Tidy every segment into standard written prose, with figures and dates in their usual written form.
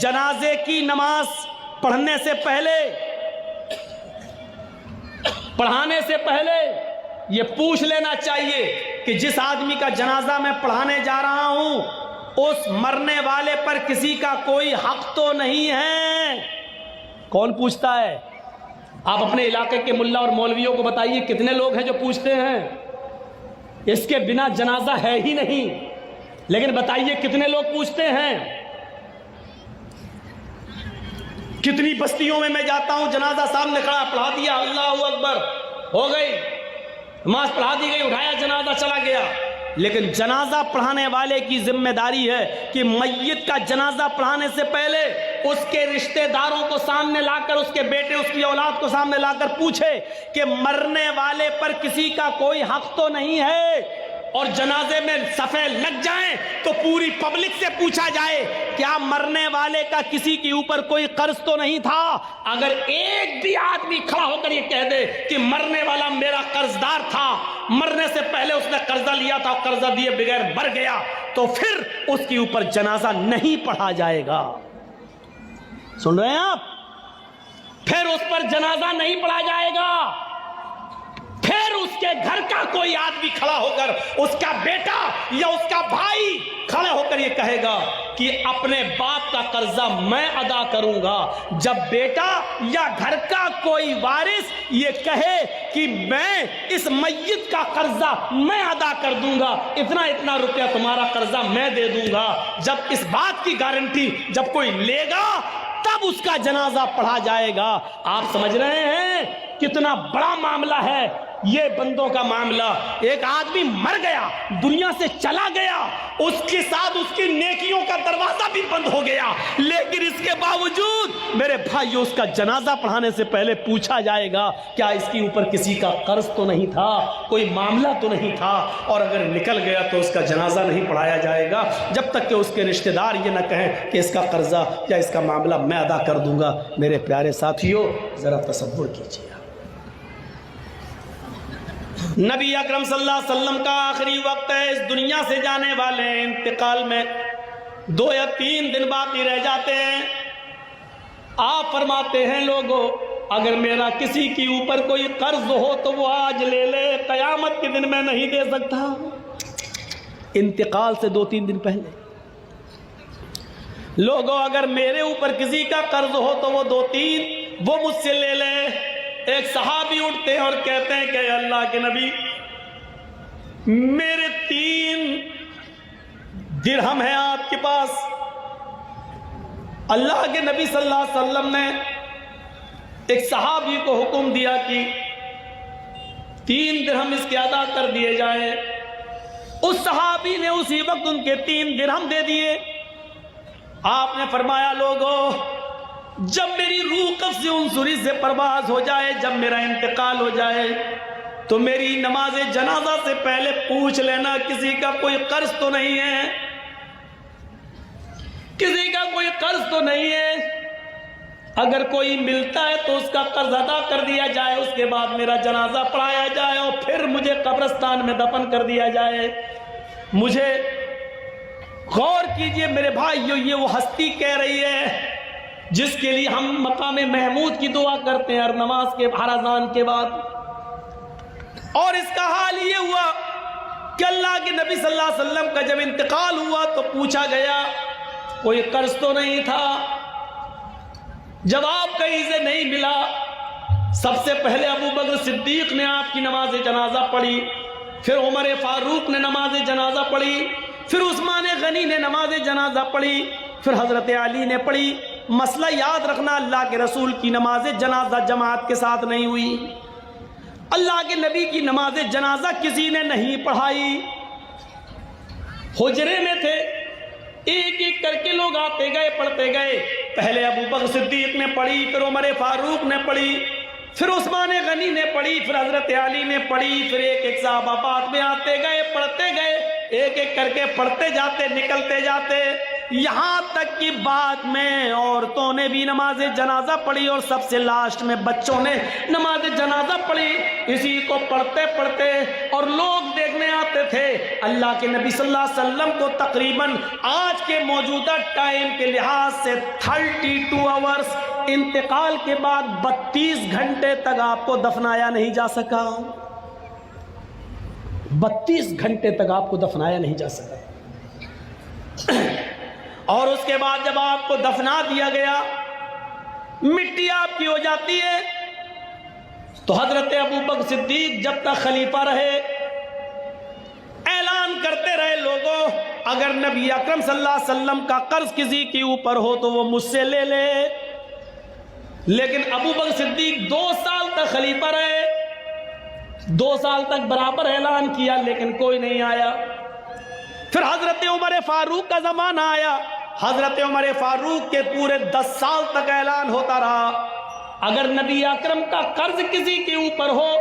جنازے کی نماز پڑھنے سے پہلے، پڑھانے سے پہلے یہ پوچھ لینا چاہیے کہ جس آدمی کا جنازہ میں پڑھانے جا رہا ہوں اس مرنے والے پر کسی کا کوئی حق تو نہیں ہے؟ کون پوچھتا ہے؟ آپ اپنے علاقے کے ملا اور مولویوں کو بتائیے کتنے لوگ ہیں جو پوچھتے ہیں؟ اس کے بنا جنازہ ہے ہی نہیں، لیکن بتائیے کتنے لوگ پوچھتے ہیں؟ کتنی بستیوں میں جاتا ہوں، جنازہ سامنے کھڑا، پڑھا دیا، اللہ اکبر، ہو گئی نماز، پڑھا دی گئی، اٹھایا جنازہ، چلا گیا۔ لیکن جنازہ پڑھانے والے کی ذمہ داری ہے کہ میت کا جنازہ پڑھانے سے پہلے اس کے رشتہ داروں کو سامنے لا کر، اس کے بیٹے، اس کی اولاد کو سامنے لا کر پوچھے کہ مرنے والے پر کسی کا کوئی حق تو نہیں ہے؟ اور جنازے میں صفیں لگ جائیں تو پوری پبلک سے پوچھا جائے کیا مرنے والے کا کسی کے اوپر کوئی قرض تو نہیں تھا؟ اگر ایک بھی آدمی کھڑا ہو کر یہ کہہ دے کہ مرنے والا میرا قرض دار تھا، مرنے سے پہلے اس نے قرضہ لیا تھا، قرضہ دیے بغیر مر گیا، تو پھر اس کے اوپر جنازہ نہیں پڑھا جائے گا۔ سن رہے ہیں آپ؟ پھر اس پر جنازہ نہیں پڑھا جائے گا۔ پھر اس کے گھر کا کوئی آدمی کھڑا ہو کر، اس کا بیٹا یا اس کا بھائی کھڑے ہو کر یہ کہے گا کہ اپنے باپ کا قرضہ میں ادا کروں گا۔ جب بیٹا یا گھر کا کوئی وارث یہ کہے کہ میں اس میت کا قرضہ میں ادا کر دوں گا، اتنا روپیہ تمہارا قرضہ میں دے دوں گا، جب اس بات کی گارنٹی جب کوئی لے گا تب اس کا جنازہ پڑھا جائے گا۔ آپ سمجھ رہے ہیں کتنا بڑا معاملہ ہے یہ بندوں کا معاملہ؟ ایک آدمی مر گیا، دنیا سے چلا گیا، اس کے ساتھ اس کی نیکیوں کا دروازہ بھی بند ہو گیا، لیکن اس کے باوجود میرے بھائیو اس کا جنازہ پڑھانے سے پہلے پوچھا جائے گا کیا اس کے اوپر کسی کا قرض تو نہیں تھا، کوئی معاملہ تو نہیں تھا؟ اور اگر نکل گیا تو اس کا جنازہ نہیں پڑھایا جائے گا جب تک کہ اس کے رشتہ دار یہ نہ کہیں کہ اس کا قرضہ یا اس کا معاملہ میں ادا کر دوں گا۔ میرے پیارے ساتھیو ذرا تصور کیجیے، نبی اکرم صلی اللہ علیہ وسلم کا آخری وقت ہے، اس دنیا سے جانے والے ہیں، انتقال میں 2 یا 3 دن باقی رہ جاتے ہیں۔ آپ فرماتے ہیں لوگوں اگر میرا کسی کے اوپر کوئی قرض ہو تو وہ آج لے لے، قیامت کے دن میں نہیں دے سکتا۔ انتقال سے 2-3 دن پہلے لوگوں اگر میرے اوپر کسی کا قرض ہو تو وہ 2-3 وہ مجھ سے لے لے۔ ایک صحابی اٹھتے ہیں اور کہتے ہیں کہ اللہ کے نبی میرے 3 درہم ہیں آپ کے پاس۔ اللہ کے نبی صلی اللہ علیہ وسلم نے ایک صحابی کو حکم دیا کہ 3 درہم اس کے ادا کر دیے جائیں۔ اس صحابی نے اسی وقت ان کے 3 درہم دے دیے۔ آپ نے فرمایا لوگوں جب میری روح قبض عنصری سے پرواز ہو جائے، جب میرا انتقال ہو جائے تو میری نماز جنازہ سے پہلے پوچھ لینا کسی کا کوئی قرض تو نہیں ہے، کسی کا کوئی قرض تو نہیں ہے۔ اگر کوئی ملتا ہے تو اس کا قرض ادا کر دیا جائے، اس کے بعد میرا جنازہ پڑھایا جائے اور پھر مجھے قبرستان میں دفن کر دیا جائے۔ مجھے غور کیجئے میرے بھائیو، یہ وہ ہستی کہہ رہی ہے جس کے لیے ہم مقام محمود کی دعا کرتے ہیں ہر نماز کے، ہر اذان کے بعد۔ اور اس کا حال یہ ہوا کہ اللہ کے نبی صلی اللہ علیہ وسلم کا جب انتقال ہوا تو پوچھا گیا کوئی قرض تو نہیں تھا؟ جواب کہیں سے نہیں ملا۔ سب سے پہلے ابو بکر صدیق نے آپ کی نماز جنازہ پڑھی، پھر عمر فاروق نے نماز جنازہ پڑھی، پھر عثمان غنی نے نماز جنازہ پڑھی، پھر حضرت علی نے پڑھی۔ مسئلہ یاد رکھنا، اللہ کے رسول کی نماز جنازہ جماعت کے ساتھ نہیں ہوئی، اللہ کے نبی کی نماز جنازہ کسی نے نہیں پڑھائی۔ حجرے میں تھے، ایک ایک کر کے لوگ آتے گئے، پڑھتے گئے۔ پہلے ابو بکر صدیق نے پڑھی، پھر عمر فاروق نے پڑھی، پھر عثمان غنی نے پڑھی، پھر حضرت علی نے پڑھی، پھر ایک ایک صحابہ بعد میں آتے گئے، پڑھتے گئے، ایک ایک کر کے پڑھتے جاتے، نکلتے جاتے۔ یہاں تک کہ بعد میں عورتوں نے بھی نماز جنازہ پڑھی اور سب سے لاسٹ میں بچوں نے نماز جنازہ پڑھی. اسی کو پڑھتے پڑھتے اور لوگ دیکھنے آتے تھے. اللہ کے نبی صلی اللہ علیہ وسلم کو تقریباً آج کے موجودہ ٹائم کے لحاظ سے 32 آورز انتقال کے بعد 32 گھنٹے تک آپ کو دفنایا نہیں جا سکا. 32 گھنٹے تک آپ کو دفنایا نہیں جا سکا. اور اس کے بعد جب آپ کو دفنا دیا گیا, مٹی آپ کی ہو جاتی ہے, تو حضرت ابوبکر صدیق جب تک خلیفہ رہے اعلان کرتے رہے, لوگوں اگر نبی اکرم صلی اللہ علیہ وسلم کا قرض کسی کے اوپر ہو تو وہ مجھ سے لے لے. لیکن ابوبکر صدیق 2 سال تک خلیفہ رہے, 2 سال تک برابر اعلان کیا لیکن کوئی نہیں آیا. پھر حضرت عمر فاروق کا زمانہ آیا. حضرت عمر فاروق کے پورے 10 سال تک اعلان ہوتا رہا, اگر نبی اکرم کا قرض کسی کے اوپر ہو,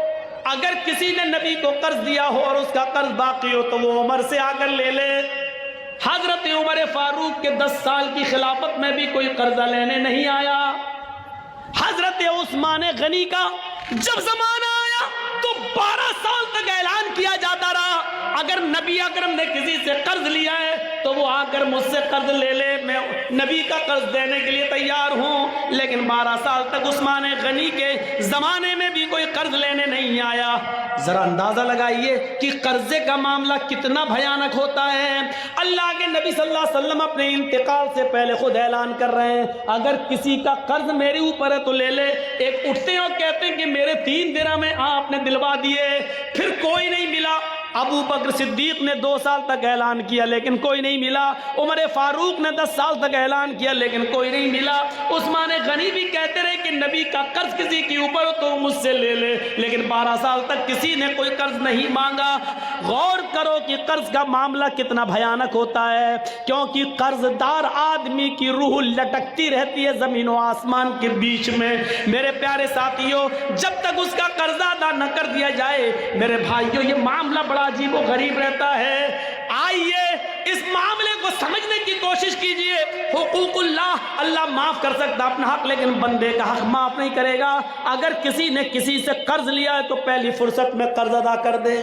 اگر کسی نے نبی کو قرض دیا ہو اور اس کا قرض باقی ہو تو وہ عمر سے آ کر لے لے. حضرت عمر فاروق کے 10 سال کی خلافت میں بھی کوئی قرضہ لینے نہیں آیا. حضرت عثمان غنی کا جب زمانہ آیا تو 12 سال تک اعلان کیا جاتا رہا, اگر نبی اکرم نے کسی سے قرض لیا ہے تو وہ آ کر مجھ سے قرض لے لے, میں نبی کا قرض دینے کے لیے تیار ہوں. لیکن 12 سال تک عثمان غنی کے زمانے میں بھی کوئی قرض لینے نہیں آیا. ذرا اندازہ لگائیے کہ قرضے کا معاملہ کتنا بھیانک ہوتا ہے. اللہ کے نبی صلی اللہ علیہ وسلم اپنے انتقال سے پہلے خود اعلان کر رہے ہیں, اگر کسی کا قرض میرے اوپر ہے تو لے لے. ایک اٹھتے ہیں اور کہتے ہیں کہ میرے 3 درہم میں آپ نے دلوا دیے, پھر کوئی نہیں ملا. ابو بکر صدیق نے 2 سال تک اعلان کیا لیکن کوئی نہیں ملا. عمر فاروق نے 10 سال تک اعلان کیا لیکن کوئی نہیں ملا. عثمان غنی بھی کہتے رہے کہ نبی کا قرض کسی کے اوپر ہو تو مجھ سے لے لے, لیکن 12 سال تک کسی نے کوئی قرض نہیں مانگا. غور کرو کہ قرض کا معاملہ کتنا بھیانک ہوتا ہے, کیونکہ قرض دار آدمی کی روح لٹکتی رہتی ہے زمین و آسمان کے بیچ میں. میرے پیارے ساتھیوں, جب تک اس کا قرض ادا نہ کر دیا جائے, میرے بھائیوں, یہ معاملہ بڑا عجیب و غریب رہتا ہے. آئیے اس معاملے کو سمجھنے کی کوشش کیجئے. حقوق اللہ معاف کر سکتا اپنا حق, لیکن بندے کا حق معاف نہیں کرے گا. اگر کسی نے کسی سے قرض لیا ہے تو پہلی فرصت میں قرض ادا کر دے.